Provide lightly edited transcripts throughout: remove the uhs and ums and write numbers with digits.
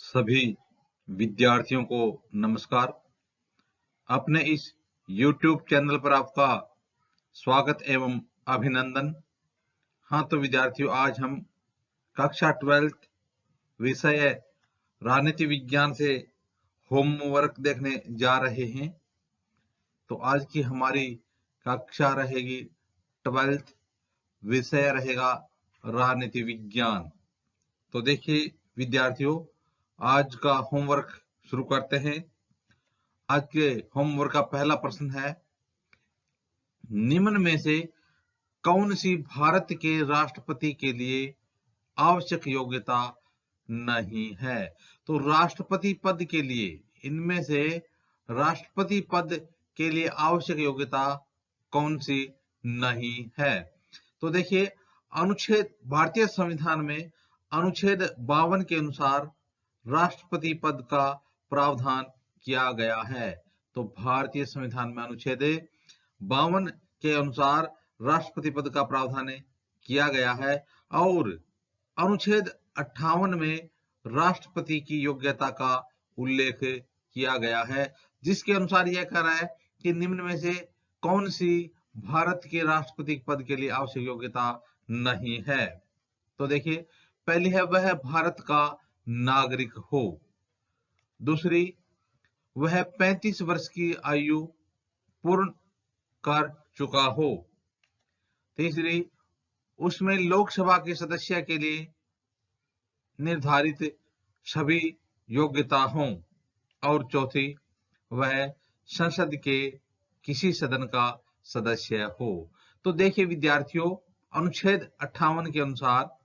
सभी विद्यार्थियों को नमस्कार। अपने इस YouTube चैनल पर आपका स्वागत एवं अभिनंदन। हाँ तो विद्यार्थियों, आज हम कक्षा 12th विषय राजनीति विज्ञान से होमवर्क देखने जा रहे हैं। तो आज की हमारी कक्षा रहेगी 12th, विषय रहेगा राजनीति विज्ञान। तो देखिए विद्यार्थियों, आज का होमवर्क शुरू करते हैं। आज के होमवर्क का पहला प्रश्न है, निम्न में से कौन सी भारत के राष्ट्रपति के लिए आवश्यक योग्यता नहीं है। तो राष्ट्रपति पद के लिए, इनमें से राष्ट्रपति पद के लिए आवश्यक योग्यता कौन सी नहीं है। तो देखिए, भारतीय संविधान में अनुच्छेद 52 के अनुसार राष्ट्रपति पद का प्रावधान किया गया है। तो भारतीय संविधान में अनुच्छेद 52 के अनुसार राष्ट्रपति पद का प्रावधान किया गया है और अनुच्छेद 58 में राष्ट्रपति की योग्यता का उल्लेख किया गया है, जिसके अनुसार यह कह रहा है कि निम्न में से कौन सी भारत के राष्ट्रपति पद के लिए आवश्यक योग्यता नहीं है। तो देखिए, पहली है वह भारत का नागरिक हो, दूसरी वह 35 वर्ष की आयु पूर्ण कर चुका हो, तीसरी उसमें लोकसभा के सदस्य के लिए निर्धारित सभी योग्यता हों, और चौथी वह संसद के किसी सदन का सदस्य हो। तो देखिए विद्यार्थियों, अनुच्छेद 58 के अनुसार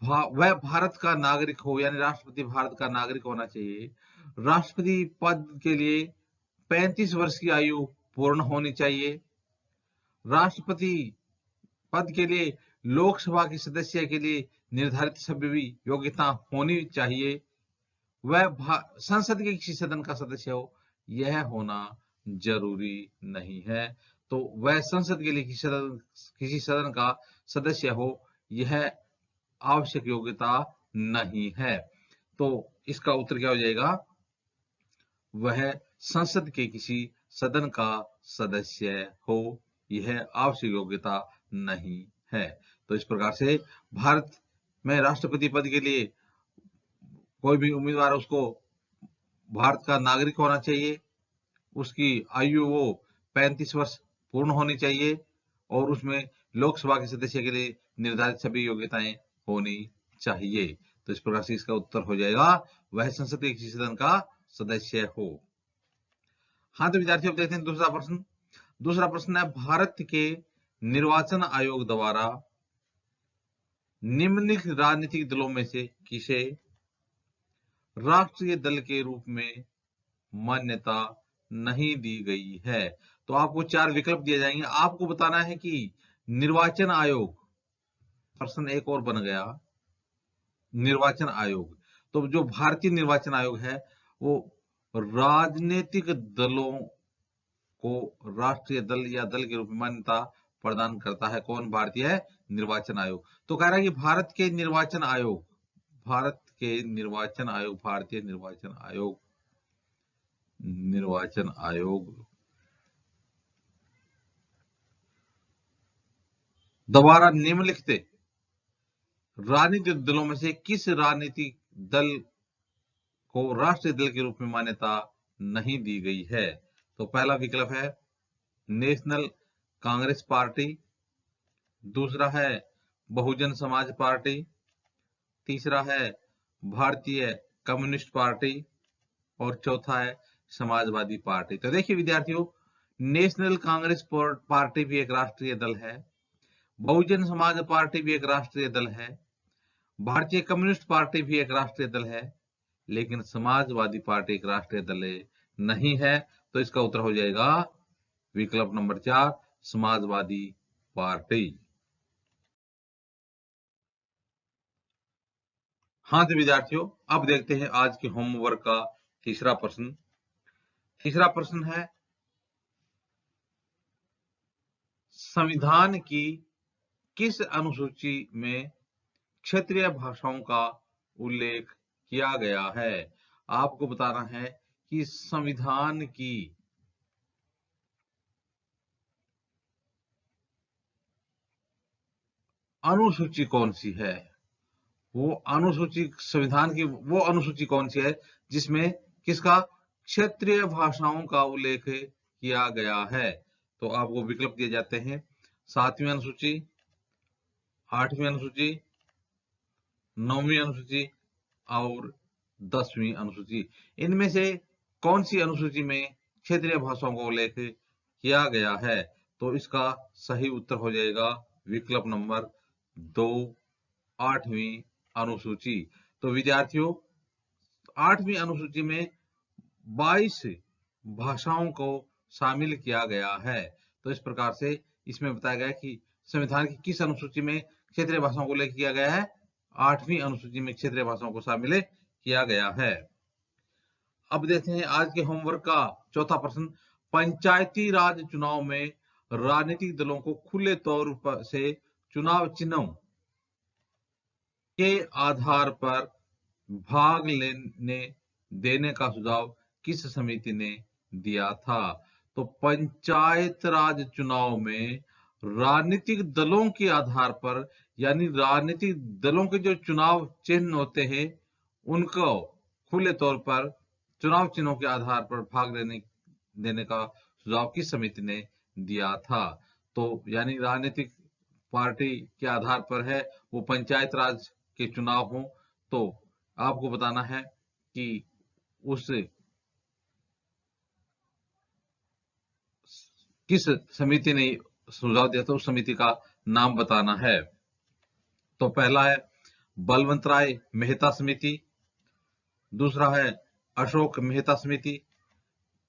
वह भारत का नागरिक हो, यानी राष्ट्रपति भारत का नागरिक होना चाहिए। राष्ट्रपति पद के लिए 35 वर्ष की आयु पूर्ण होनी चाहिए। राष्ट्रपति पद के लिए लोकसभा के सदस्य के लिए निर्धारित सभी योग्यता होनी चाहिए। वह संसद के किसी सदन का सदस्य हो, यह होना जरूरी नहीं है। तो वह संसद के लिए किसी सदन का सदस्य हो, यह आवश्यक योग्यता नहीं है। तो इसका उत्तर क्या हो जाएगा, वह संसद के किसी सदन का सदस्य हो, यह आवश्यक योग्यता नहीं है। तो इस प्रकार से भारत में राष्ट्रपति पद के लिए कोई भी उम्मीदवार, उसको भारत का नागरिक होना चाहिए, उसकी आयु वो 35 वर्ष पूर्ण होनी चाहिए और उसमें लोकसभा के सदस्य के लिए निर्धारित सभी योग्यताएं होनी चाहिए। तो इस प्रकार से इसका उत्तर हो जाएगा, वह संसद के किसी सदन का सदस्य हो। हाँ तो विद्यार्थियों, देखते हैं दूसरा प्रश्न। दूसरा प्रश्न है, भारत के निर्वाचन आयोग द्वारा निम्नलिखित राजनीतिक दलों में से किसे राष्ट्रीय दल के रूप में मान्यता नहीं दी गई है। तो आपको 4 विकल्प दिए जाएंगे, आपको बताना है कि निर्वाचन आयोग, प्रश्न एक और बन गया, निर्वाचन आयोग। तो जो भारतीय निर्वाचन आयोग है वो राजनीतिक दलों को राष्ट्रीय दल या दल के रूप में मान्यता प्रदान करता है। कौन? भारतीय निर्वाचन आयोग। तो कह रहा है कि भारत के निर्वाचन आयोग, भारतीय निर्वाचन आयोग द्वारा निम्नलिखित राजनीतिक दलों में से किस राजनीतिक दल को राष्ट्रीय दल के रूप में मान्यता नहीं दी गई है। तो पहला विकल्प है नेशनल कांग्रेस पार्टी, दूसरा है बहुजन समाज पार्टी, तीसरा है भारतीय कम्युनिस्ट पार्टी और चौथा है समाजवादी पार्टी। तो देखिए विद्यार्थियों, नेशनल कांग्रेस पार्टी भी एक राष्ट्रीय दल है, बहुजन समाज पार्टी भी एक राष्ट्रीय दल है, भारतीय कम्युनिस्ट पार्टी भी एक राष्ट्रीय दल है, लेकिन समाजवादी पार्टी एक राष्ट्रीय दल नहीं है। तो इसका उत्तर हो जाएगा विकल्प नंबर 4, समाजवादी पार्टी। हाँ तो विद्यार्थियों, अब देखते हैं आज के होमवर्क का तीसरा प्रश्न। तीसरा प्रश्न है, संविधान की किस अनुसूची में क्षेत्रीय भाषाओं का उल्लेख किया गया है। आपको बताना है कि संविधान की अनुसूची कौन सी है। वो अनुसूची, संविधान की वो अनुसूची कौन सी है जिसमें किसका, क्षेत्रीय भाषाओं का उल्लेख किया गया है। तो आपको विकल्प दिए जाते हैं, 7वीं अनुसूची, 8वीं अनुसूची, 9वीं अनुसूची और 10वीं अनुसूची। इनमें से कौन सी अनुसूची में क्षेत्रीय भाषाओं का उल्लेख किया गया है। तो इसका सही उत्तर हो जाएगा विकल्प नंबर 2, 8वीं अनुसूची। तो विद्यार्थियों, 8वीं अनुसूची में 22 भाषाओं को शामिल किया गया है। तो इस प्रकार से इसमें बताया गया है कि संविधान की किस अनुसूची में क्षेत्रीय भाषाओं को उल्लेख किया गया है। 8वीं अनुसूची में क्षेत्रीय भाषाओं को शामिल किया गया है। अब देखते हैं आज के होमवर्क का चौथा प्रश्न। पंचायती राज चुनाव में राजनीतिक दलों को खुले तौर पर से चुनाव चिन्हों के आधार पर भाग लेने देने का सुझाव किस समिति ने दिया था। तो पंचायत राज चुनाव में राजनीतिक दलों के आधार पर, यानी राजनीतिक दलों के जो चुनाव चिन्ह होते हैं उनको खुले तौर पर चुनाव चिन्हों के आधार पर भाग लेने देने का सुझाव किस समिति ने दिया था। तो यानी राजनीतिक पार्टी के आधार पर है, वो पंचायत राज के चुनाव हो, तो आपको बताना है कि उस किस समिति ने सुझाव दिया था, उस समिति का नाम बताना है। तो पहला है बलवंत राय मेहता समिति, दूसरा है अशोक मेहता समिति,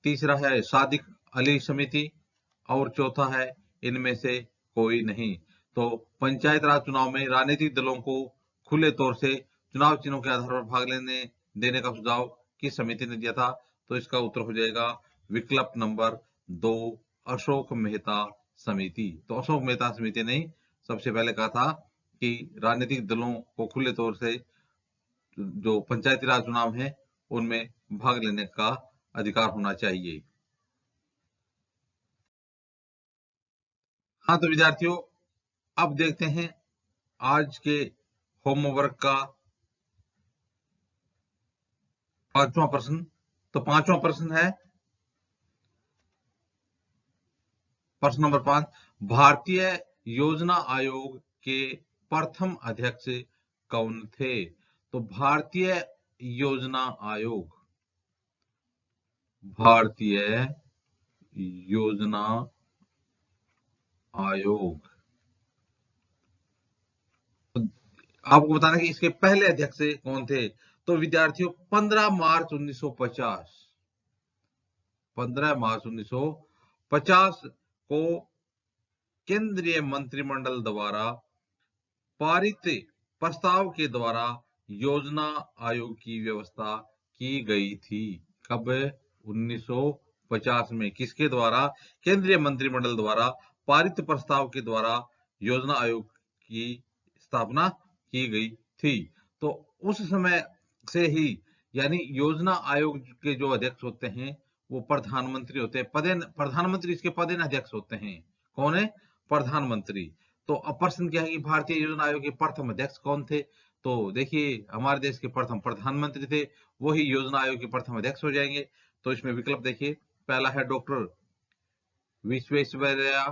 तीसरा है सादिक अली समिति और चौथा है इनमें से कोई नहीं। तो पंचायत राज चुनाव में राजनीतिक दलों को खुले तौर से चुनाव चिन्हों के आधार पर भाग लेने देने का सुझाव किस समिति ने दिया था। तो इसका उत्तर हो जाएगा विकल्प नंबर 2, अशोक मेहता समिति। तो अशोक मेहता समिति ने सबसे पहले कहा था कि राजनीतिक दलों को खुले तौर से जो पंचायती राज चुनाव है उनमें भाग लेने का अधिकार होना चाहिए। हाँ तो विद्यार्थियों, अब देखते हैं आज के होमवर्क का 5वां प्रश्न। तो 5वां प्रश्न है प्रश्न नंबर 5। भारतीय योजना आयोग के प्रथम अध्यक्ष कौन थे। तो भारतीय योजना आयोग, भारतीय योजना आयोग, आपको बताना कि इसके पहले अध्यक्ष कौन थे। तो विद्यार्थियों 15 मार्च 1950, 15 मार्च 1950 को केंद्रीय मंत्रिमंडल द्वारा पारित प्रस्ताव के द्वारा योजना आयोग की व्यवस्था की गई थी। कब? 1950 में किसके द्वारा? केंद्रीय मंत्रिमंडल द्वारा पारित प्रस्ताव के द्वारा योजना आयोग की स्थापना की गई थी। तो उस समय से ही, यानी योजना आयोग के जो अध्यक्ष होते हैं वो प्रधानमंत्री होते हैं। प्रधानमंत्री इसके पदेन अध्यक्ष होते हैं। कौन है? प्रधानमंत्री। तो अब प्रश्न क्या है कि भारतीय योजना आयोग के प्रथम अध्यक्ष कौन थे। तो देखिए, हमारे देश के प्रथम प्रधानमंत्री थे, वही योजना आयोग के प्रथम अध्यक्ष हो जाएंगे। तो इसमें विकल्प देखिए, पहला है डॉक्टर विश्वेश्वरैया,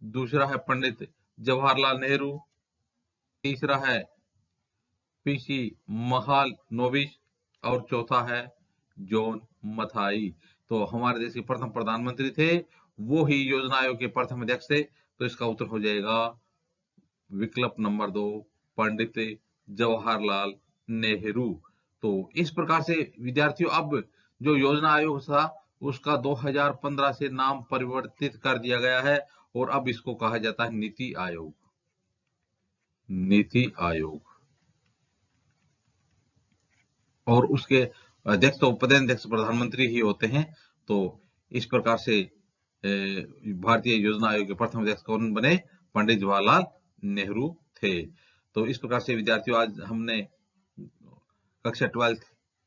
दूसरा है पंडित जवाहरलाल नेहरू, तीसरा है पीसी महालनोबिस और चौथा है जॉन मथाई। तो हमारे देश के प्रथम प्रधानमंत्री थे, वो ही योजना आयोग के प्रथम अध्यक्ष थे। तो इसका उत्तर हो जाएगा विकल्प नंबर 2, पंडित जवाहरलाल नेहरू। तो इस प्रकार से विद्यार्थियों, अब जो योजना आयोग था उसका 2015 से नाम परिवर्तित कर दिया गया है और अब इसको कहा जाता है नीति आयोग। नीति आयोग। और उसके अध्यक्ष तो पदाध्यक्ष प्रधानमंत्री ही होते हैं। तो इस प्रकार से भारतीय योजना आयोग के प्रथम अध्यक्ष कौन बने? पंडित जवाहरलाल नेहरू थे। तो इस प्रकार से विद्यार्थियों, आज हमने कक्षा 12th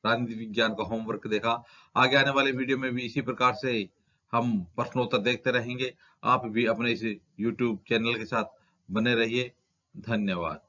राजनीति विज्ञान का होमवर्क देखा। आगे आने वाले वीडियो में भी इसी प्रकार से हम प्रश्नोत्तर देखते रहेंगे। आप भी अपने इस यूट्यूब चैनल के साथ बने रहिए। धन्यवाद।